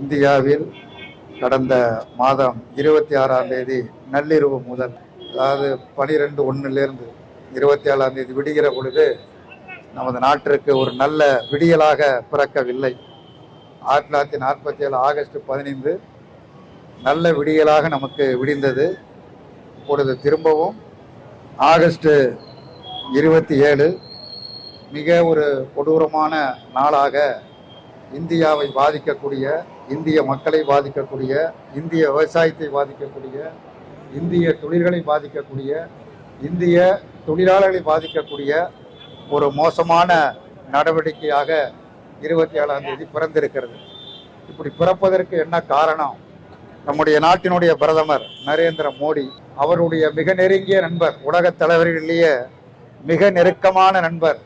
இந்தியாவில் கடந்த மாதம் 26ஆம் தேதி நள்ளிரவு முதல், அதாவது 12/1 27ஆம் தேதி விடுகிற பொழுது நமது நாட்டிற்கு ஒரு நல்ல விடியலாக பிறக்கவில்லை. 1947 ஆகஸ்ட் 15 நல்ல விடியலாக நமக்கு விடிந்தது. இப்பொழுது திரும்பவும் ஆகஸ்ட் 27 மிக ஒரு கொடூரமான நாளாக இந்தியாவை பாதிக்கக்கூடிய, இந்திய மக்களை பாதிக்கக்கூடிய, இந்திய விவசாயத்தை பாதிக்கக்கூடிய, இந்திய தொழில்களை பாதிக்கக்கூடிய, இந்திய தொழிலாளர்களை பாதிக்கக்கூடிய ஒரு மோசமான நடவடிக்கையாக 27ஆம் தேதி பிறந்திருக்கிறது. இப்படி பிறப்பதற்கு என்ன காரணம்? நம்முடைய நாட்டினுடைய பிரதமர் நரேந்திர மோடி, அவருடைய மிக நெருங்கிய நண்பர், உலகத் தலைவர்களிலேயே மிக நெருக்கமான நண்பர்,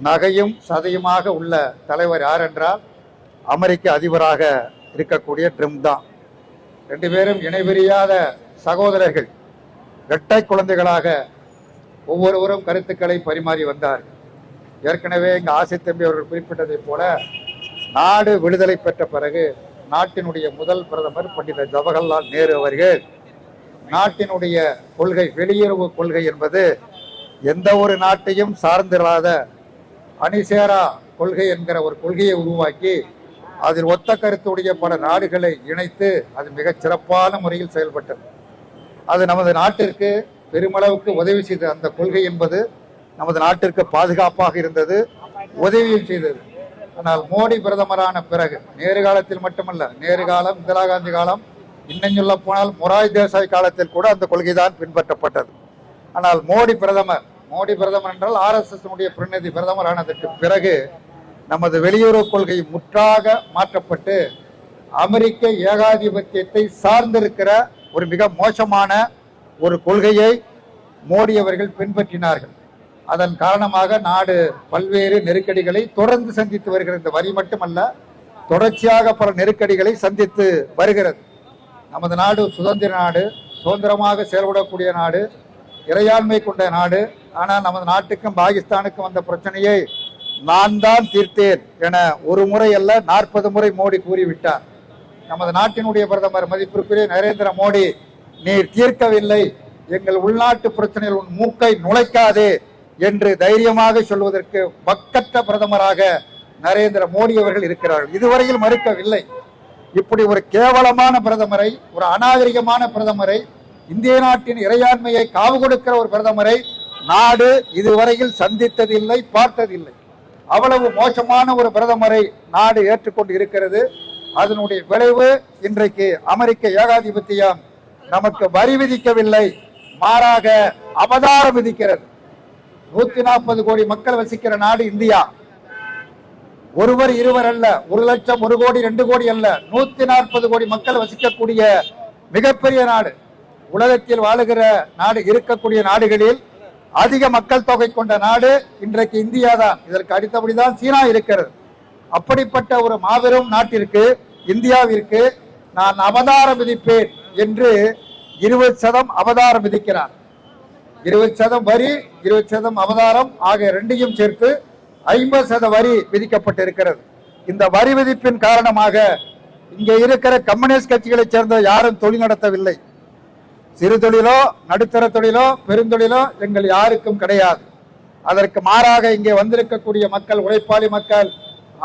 நகையும் சதையுமாக உள்ள தலைவர் யார் என்றால் அமெரிக்க அதிபராக இருக்கக்கூடிய ட்ரம்ப் தான். 2 பேரும் இணைபிரியாத சகோதரர்கள், இரட்டை குழந்தைகளாக ஒவ்வொருவரும் கருத்துக்களை பரிமாறி வந்தார்கள். ஏற்கனவே இங்கு ஆசை தம்பி அவர்கள் குறிப்பிட்டதை போல, நாடு விடுதலை பெற்ற பிறகு நாட்டினுடைய முதல் பிரதமர் பண்டித ஜவஹர்லால் நேரு அவர்கள் நாட்டினுடைய கொள்கை, வெளியுறவு கொள்கை என்பது எந்த ஒரு நாட்டையும் சார்ந்திராத அணிசேரா கொள்கை என்கிற ஒரு கொள்கையை உருவாக்கி அதில் ஒத்த கருத்துடைய பல நாடுகளை இணைத்து அது மிகச் சிறப்பான முறையில் செயல்பட்டது. அது நமது நாட்டிற்கு பெருமளவுக்கு உதவி செய்தது. அந்த கொள்கை என்பது நமது நாட்டிற்கு பாதுகாப்பாக இருந்தது, உதவியும் செய்தது. ஆனால் மோடி பிரதமரான பிறகு, நேரு காலத்தில் மட்டுமல்ல, நேரு காலம், இந்திரா காந்தி காலம், இன்னும் சொல்ல போனால் மொராய் தேசாய் காலத்தில் கூட அந்த கொள்கை தான் பின்பற்றப்பட்டது. ஆனால் மோடி பிரதமர் என்றால் RSS பிரதிநிதி பிரதமர் ஆனதற்கு பிறகு நமது வெளியுறவு கொள்கை முற்றாக மாற்றப்பட்டு அமெரிக்க ஏகாதிபத்தியத்தை சார்ந்திருக்கிற ஒரு மிக மோசமான ஒரு கொள்கையை மோடி அவர்கள் பின்பற்றினார்கள். அதன் காரணமாக நாடு பல்வேறு நெருக்கடிகளை தொடர்ந்து சந்தித்து வருகிறது. இந்த வரி மட்டுமல்ல, தொடர்ச்சியாக பல நெருக்கடிகளை சந்தித்து வருகிறது. நமது நாடு சுதந்திர நாடு, சுதந்திரமாக செயல்படக்கூடிய நாடு, இறையாண்மை கொண்ட நாடு. ஆனால் நமது நாட்டுக்கும் பாகிஸ்தானுக்கும் வந்த பிரச்சனையை நான் தான் தீர்த்தேன் என ஒரு முறை அல்ல 40 முறை மோடி கூறிவிட்டார். நமது நாட்டினுடைய பிரதமர் மதிப்பிற்குரிய நரேந்திர மோடி, நீர் தீர்க்கவில்லை, எங்கள் உள்நாட்டு பிரச்சனையில் உன் மூக்கை நுழைக்காதே என்று தைரியமாக சொல்வதற்கு பக்கற்ற பிரதமராக நரேந்திர மோடி அவர்கள் இருக்கிறார்கள். இதுவரையில் மறுக்கவில்லை. இப்படி ஒரு கேவலமான பிரதமரை, ஒரு அநாகரிகமான பிரதமரை, இந்திய நாட்டின் இறையாண்மையை காவு கொடுக்கிற ஒரு பிரதமரை நாடு இதுவரையில் சந்தித்ததில்லை, பார்த்ததில்லை. அவ்வளவு மோசமான ஒரு பிரதமரை நாடு ஏற்றுக்கொண்டு இருக்கிறது. அதனுடைய விளைவு இன்றைக்கு அமெரிக்க ஏகாதிபத்தியம் நமக்கு வரி விதிக்கவில்லை, மாறாக அபதாரம் விதிக்கிறது. 140 கோடி மக்கள் வசிக்கிற நாடு இந்தியா. ஒருவர் இருவர் அல்ல, 1 லட்சம், 1 கோடி, 2 கோடி அல்ல, 140 கோடி மக்கள் வசிக்கக்கூடிய மிகப்பெரிய நாடு. உலகத்தில் வாழுகிற நாடு, இருக்கக்கூடிய நாடுகளில் அதிக மக்கள் தொகை கொண்ட நாடு இன்றைக்கு இந்தியா தான். இதற்கு அடுத்தபடிதான் சீனா இருக்கிறது. அப்படிப்பட்ட ஒரு மாபெரும் நாட்டிற்கு, இந்தியாவிற்கு நான் அபதாரம் விதிப்பேன் என்று 20% அபதாரம் விதிக்கிறார். 20% வரி, 20% அபதாரம் ஆக ரெண்டையும் சேர்த்து 50% வரி விதிக்கப்பட்டிருக்கிறது. இந்த வரி விதிப்பின் காரணமாக இங்கே இருக்கிற கம்யூனிஸ்ட் கட்சிகளைச் சேர்ந்த யாரும் தொழில் நடத்தவில்லை. சிறு தொழிலோ, நடுத்தர தொழிலோ, பெருந்தொழிலோ எங்கள் யாருக்கும் கிடையாது. அதற்கு மாறாக இங்கே வந்திருக்கக்கூடிய மக்கள், உழைப்பாளி மக்கள்,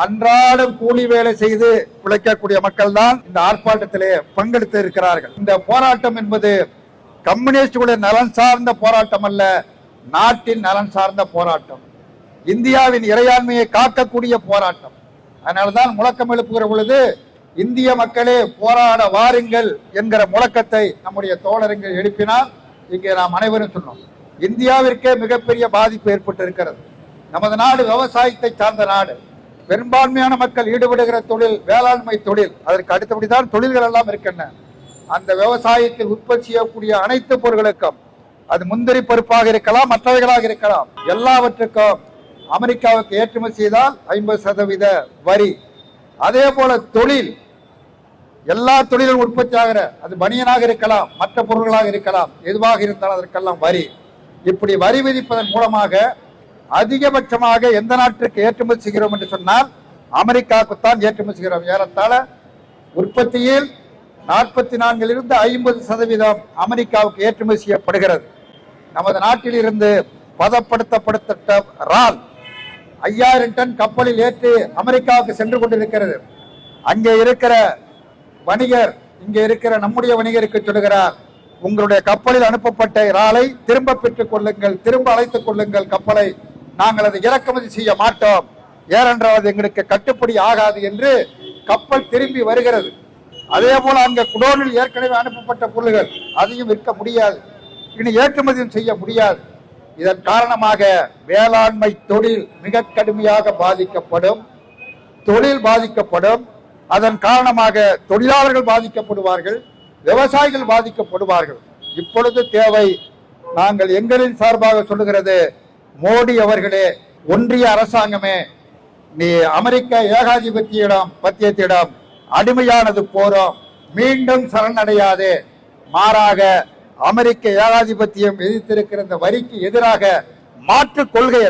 அன்றாடம் கூலி வேலை செய்து பிழைக்கக்கூடிய மக்கள் தான் இந்த ஆர்ப்பாட்டத்திலே பங்கெடுத்து இருக்கிறார்கள். இந்த போராட்டம் என்பது கம்யூனிஸ்டுடைய நலன் சார்ந்த போராட்டம் அல்ல, நாட்டின் நலன் சார்ந்த போராட்டம், இந்தியாவின் இறையாண்மையை காக்கக்கூடிய போராட்டம். அதனால்தான் முழக்கம் எழுப்புகிற பொழுது இந்திய மக்களே போராட வாருங்கள் என்கிற முழக்கத்தை நம்முடைய தோழர்கள் எழுப்பினால் இங்கே நாம் அனைவரும் சொன்னோம். இந்தியாவிற்கே மிகப்பெரிய பாதிப்பு ஏற்பட்டு இருக்கிறது. நமது நாடு விவசாயத்தை சார்ந்த நாடு. பெரும்பான்மையான மக்கள் ஈடுபடுகிற தொழில் வேளாண்மை தொழில். அதற்கு அடுத்தபடிதான் தொழில்கள் எல்லாம் இருக்கின்றன. அந்த விவசாயத்தில் உற்பத்தி செய்யக்கூடிய அனைத்து பொருட்களுக்கும், அது முந்திரி பருப்பாக இருக்கலாம், மற்றவைகளாக இருக்கலாம், எல்லாவற்றுக்கும் அமெரிக்காவுக்கு ஏற்றுமதி செய்தால் 50% வரி. அதே போல தொழில், எல்லா தொழிலும் உற்பத்தி ஆகிற, அது பனியனாக இருக்கலாம், மற்ற பொருள்களாக இருக்கலாம், எதுவாக இருந்தாலும் அதற்கெல்லாம் வரி. இப்படி வரி விதிப்பதன் மூலமாக அதிகபட்சமாக எந்த நாட்டிற்கு ஏற்றுமதி செய்கிறோம் என்று சொன்னால் அமெரிக்காவுக்குத்தான் ஏற்றுமதி செய்கிறோம். ஏறத்தாழ உற்பத்தியில் 44லிருந்து 50% அமெரிக்காவுக்கு ஏற்றுமதி செய்யப்படுகிறது. நமது நாட்டில் இருந்து பதப்படுத்தப்பட்ட இறால் 5000 டன் கப்பலில் ஏற்றி அமெரிக்காவுக்கு சென்று கொண்டிருக்கிறது. அங்கே இருக்கிற வணிகர் இங்கே இருக்கிற நம்முடைய வணிகருக்கு சொல்லுகிறார், உங்களுடைய கப்பலில் அனுப்பப்பட்ட இறாலை திரும்ப பெற்றுக் கொள்ளுங்கள், திரும்ப அழைத்துக் கொள்ளுங்கள் கப்பலை, நாங்கள் அதை இறக்குமதி செய்ய மாட்டோம், ஏனென்றால் அது எங்களுக்கு கட்டுப்படி ஆகாது என்று கப்பல் திரும்பி வருகிறது. அதே போல அங்க குடோனில் ஏற்கனவே அனுப்பப்பட்ட பொருள்கள் அதையும் விற்க முடியாது, இனி ஏற்றுமதியும் செய்ய முடியாது. இதன் காரணமாக வேளாண்மை தொழில் மிக கடுமையாக பாதிக்கப்படும், தொழில் பாதிக்கப்படும். அதன் காரணமாக தொழிலாளர்கள் பாதிக்கப்படுவார்கள், விவசாயிகள் பாதிக்கப்படுவார்கள். இப்பொழுது தேவை, நாங்கள் எங்களின் சார்பாக சொல்லுகிறது, மோடி அவர்களே, ஒன்றிய அரசாங்கமே, நீ அமெரிக்க ஏகாதிபத்தியத்திடம் அடிமையானது போறோம், மீண்டும் சரணடையாதே, மாறாக அமெரிக்க ஏகாதிபத்தியம் எதிர்த்திருக்கிற இந்த வரிக்கு எதிராக மாற்று கொள்கை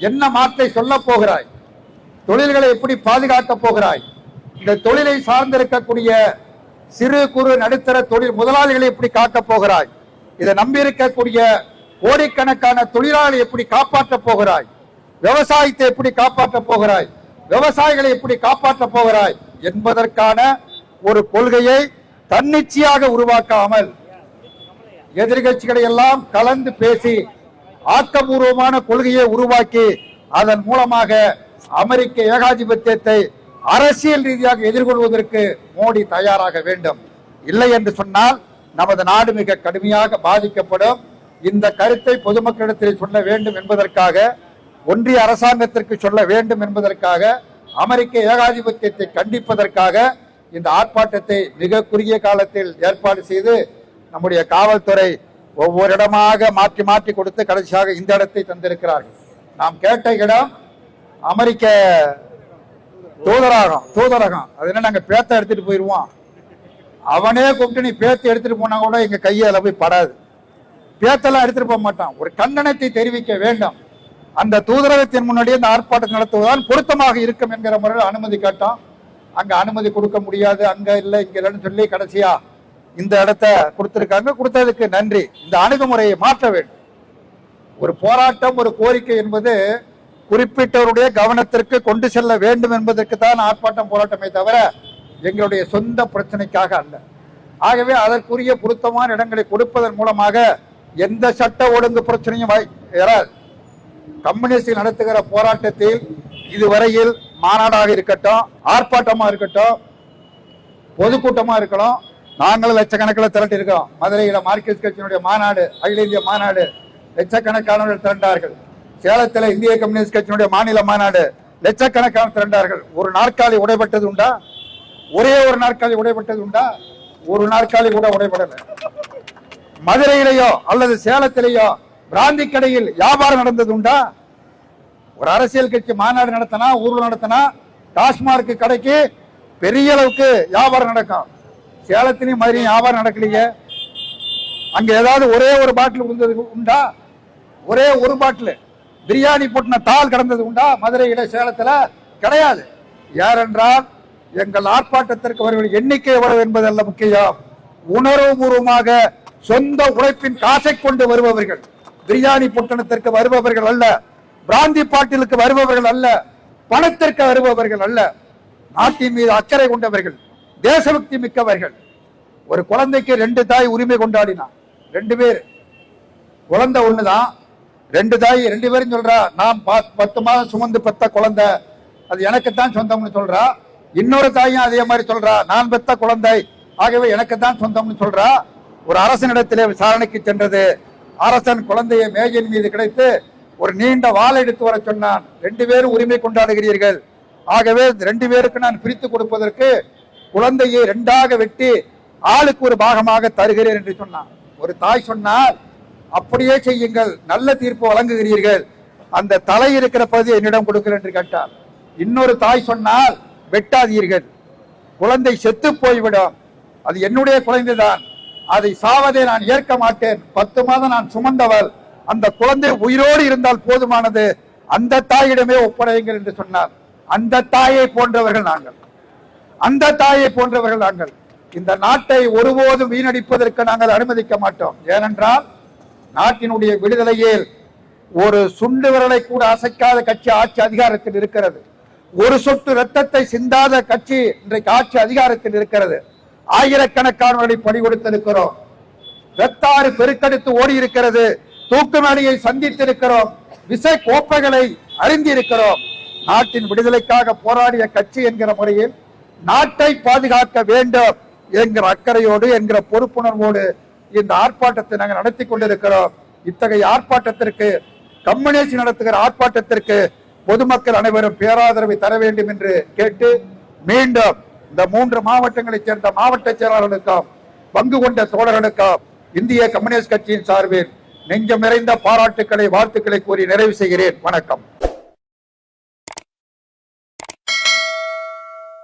என்ன மாற்றை சொல்ல போகிறாய்? தொழில்களை எப்படி பாதுகாக்க போகிறாய்? இந்த தொழிலை சார்ந்திருக்கக்கூடிய சிறு குறு நடுத்தர தொழில் முதலாளிகளை எப்படி காக்க போகிறாய்? இதை நம்பியிருக்கக்கூடிய கோடிக்கணக்கான தொழிலாளர்களை எப்படி காப்பாற்ற போகிறாய்? விவசாயத்தை எப்படி காப்பாற்ற போகிறாய்? விவசாயிகளை எப்படி காப்பாற்ற போகிறாய் என்பதற்கான ஒரு கொள்கையை தன்னிச்சையாக உருவாக்காமல் எதிர்கட்சிகளை எல்லாம் கலந்து பேசி ஆக்கப்பூர்வமான கொள்கையை உருவாக்கி அதன் மூலமாக அமெரிக்க ஏகாதிபத்தியத்தை அரசியல் ரீதியாக எதிர்கொள்வதற்கு மோடி தயாராக வேண்டும். இல்லை என்று சொன்னால் நமது நாடு மிக கடுமையாக பாதிக்கப்படும். இந்த கருத்தை பொதுமக்களிடத்தில் சொல்ல வேண்டும் என்பதற்காக, ஒன்றிய அரசாங்கத்திற்கு சொல்ல வேண்டும் என்பதற்காக, அமெரிக்க ஏகாதிபத்தியத்தை கண்டிப்பதற்காக இந்த ஆர்ப்பாட்டத்தை மிக குறுகிய காலத்தில் ஏற்பாடு செய்து நம்முடைய காவல்துறை ஒவ்வொரு இடமாக மாற்றி மாற்றி கொடுத்து கடைசியாக இந்த இடத்தை தந்திருக்கிறார்கள். நாம் கேட்ட இடம் அமெரிக்க தூதரகம். அது என்ன, நாங்க பேத்த எடுத்துட்டு போயிருவோம், அவனே கூப்பிட்டு நீ பேத்து எடுத்துட்டு போனா கூட எங்க கையில போய் படாது, பேத்தெல்லாம் எடுத்துட்டு போக மாட்டான். ஒரு கண்டனத்தை தெரிவிக்க வேண்டும். அந்த தூதரகத்தின் முன்னாடியே இந்த ஆர்ப்பாட்டம் நடத்துவதால் பொருத்தமாக இருக்கும் என்கிற முறையில் அனுமதி கேட்டோம். அங்க அனுமதி கொடுக்க முடியாது, அங்க இல்லை இங்க இல்லைன்னு சொல்லி கடைசியா இந்த இடத்த கொடுத்திருக்காங்க. கொடுத்ததுக்கு நன்றி. இந்த அணுகுமுறையை மாற்ற வேண்டும். ஒரு போராட்டம், ஒரு கோரிக்கை என்பது குறிப்பிட்டவருடைய கவனத்திற்கு கொண்டு செல்ல வேண்டும் என்பதற்கு தான் ஆர்ப்பாட்டம் போராட்டமே தவிர எங்களுடைய சொந்த பிரச்சனைக்காக அல்ல. ஆகவே அதற்குரிய பொருத்தமான இடங்களை கொடுப்பதன் மூலமாக எந்த சட்ட ஒழுங்கு பிரச்சனையும் வராது. கம்யூனிஸ்ட் நடத்துகிற போராட்டத்தில் இதுவரையில் மாநாடாக இருக்கட்டும், ஆர்ப்பாட்டமா இருக்கட்டும், பொதுக்கூட்டமா இருக்கலாம், நாங்களும் லட்சக்கணக்கில் திரட்டி இருக்கிறோம். மதுரையில மார்க்சிஸ்ட் கட்சியினுடைய மாநாடு, அகில இந்திய மாநாடு, லட்சக்கணக்கானவர்கள் திரண்டார்கள். சேலத்தில் இந்திய கம்யூனிஸ்ட் கட்சியினுடைய மாநில மாநாடு, லட்சக்கணக்கான திரண்டார்கள். ஒரு நாற்காலி உடைபட்டது உண்டா? ஒரே ஒரு நாற்காலி உடைபட்டது உண்டா? ஒரு நாற்காலி கூட உடைபடல. மதுரையிலேயோ அல்லது சேலத்திலேயோ பிராந்தி கடையில் வியாபாரம் நடந்தது உண்டா? ஒரு அரசியல் கட்சி மாநாடு நடத்தினா, ஊர்வலம் நடத்தினா, டாஸ்மார்க் கடைக்கு பெரிய அளவுக்கு வியாபாரம் நடக்கும். சேலத்திலையும் மதுரையும் வியாபாரம் நடக்கலையே. அங்க ஏதாவது ஒரே ஒரு பாட்டில் இருந்தது உண்டா? ஒரே ஒரு பாட்டில் பிரியாணி போட்டின தாள் கடந்தது உண்டா? மதுரையில சேலத்துல கிடையாது. யாரென்றால் எங்கள் ஆர்ப்பாட்டத்திற்கு வருவர்கள் எண்ணிக்கை எவ்வளவு என்பதல்ல முக்கியம், உணர்வுபூர்வமாக சொந்த உழைப்பின் காசை கொண்டு வருபவர்கள், பிரியாணி பொட்டணத்திற்கு வருபவர்கள் அல்ல, பிராந்தி பாட்டிலுக்கு வருபவர்கள் அல்ல, பணத்திற்கு வருபவர்கள் அல்ல, நாட்டின் மீது அக்கறை கொண்டவர்கள், தேசபக்தி மிக்கவர்கள். ஒரு குழந்தைக்கு 2 தாய் உரிமை கொண்டாடினான். 2 பேர், குழந்தை ஒண்ணுதான், 2 தாய் 2 பேரும் சொல்றா, நான் 10 மாதம் சுமந்து பெத்த குழந்தை, அது எனக்குத்தான் சொந்தம்னு சொல்றா. இன்னொரு தாயும் அதே மாதிரி சொல்றா, நான் பெத்த குழந்தை, ஆகவே எனக்கு தான் சொந்தம்னு சொல்றா. ஒரு அரசனிடத்திலே விசாரணைக்கு சென்றது. அரசன் குழந்தையை மேஜையின் மீது கிடைத்து ஒரு நீண்ட வாளை எடுத்து வர சொன்னான். 2 பேரும் உரிமை கொண்டாடுகிறீர்கள், ஆகவே 2 பேருக்கு நான் பிரித்து கொடுப்பதற்கு குழந்தையை 2ஆக வெட்டி ஆளுக்கு ஒரு பாகமாக தருகிறேன் என்று சொன்னான். ஒரு தாய் சொன்னால், அப்படியே செய்யுங்கள், நல்ல தீர்ப்பு வழங்குகிறீர்கள், அந்த தலை இருக்கிற பகுதியை என்னிடம் கொடுக்கிறேன் என்று கேட்டார். இன்னொரு தாய் சொன்னால், வெட்டாதீர்கள், குழந்தை செத்து போய்விடும், அது என்னுடைய குழந்தைதான், அதை சாவதை நான் ஏற்க மாட்டேன், 10 மாதம் நான் சுமந்தவள், அந்த குழந்தை உயிரோடு இருந்தால் போதுமானது, அந்த தாயிடமே ஒப்படையுங்கள் என்று சொன்னார். அந்த தாயை போன்றவர்கள் நாங்கள். அந்த தாயை போன்றவர்கள் நாங்கள். இந்த நாட்டை ஒருபோதும் வீணடிப்பதற்கு நாங்கள் அனுமதிக்க மாட்டோம். ஏனென்றால் நாட்டினுடைய விடுதலையில் ஒரு சுண்டு விரலை கூட அசைக்காத கட்சி ஆட்சி அதிகாரத்தில் இருக்கிறது. ஒரு சொட்டு ரத்தத்தை சிந்தாத கட்சி இன்றைக்கு ஆட்சி அதிகாரத்தில் இருக்கிறது. ஆயிரக்கணக்கானவர்களை பணி கொடுத்திருக்கிறோம். வெத்தாறு பெருக்கெடுத்து ஓடி இருக்கிறது. தூக்கு மேடையை சந்தித்திருக்கிறோம். விசை கோப்பைகளை அறிந்திருக்கிறோம். நாட்டின் விடுதலைக்காக போராடிய கட்சி என்கிற முறையில் நாட்டை பாதுகாக்க வேண்டும் என்கிற அக்கறையோடு என்கிற பொறுப்புணர்வோடு இந்த ஆர்ப்பாட்டத்தை நாங்கள் நடத்தி கொண்டிருக்கிறோம். இத்தகைய ஆர்ப்பாட்டத்திற்கு, கம்யூனிஸ்ட் நடத்துகிற ஆர்ப்பாட்டத்திற்கு பொதுமக்கள் அனைவரும் பேராதரவை தர வேண்டும் என்று கேட்டு, மீண்டும் இந்த 3 மாவட்டங்களைச் சேர்ந்த மாவட்ட செயலாளர்களுக்கும் பங்கு கொண்ட தோழர்களுக்கும் இந்திய கம்யூனிஸ்ட் கட்சியின் சார்பில் நெஞ்சம் நிறைந்த பாராட்டுக்களை, வாழ்த்துக்களை கூறி நிறைவு செய்கிறேன். வணக்கம்.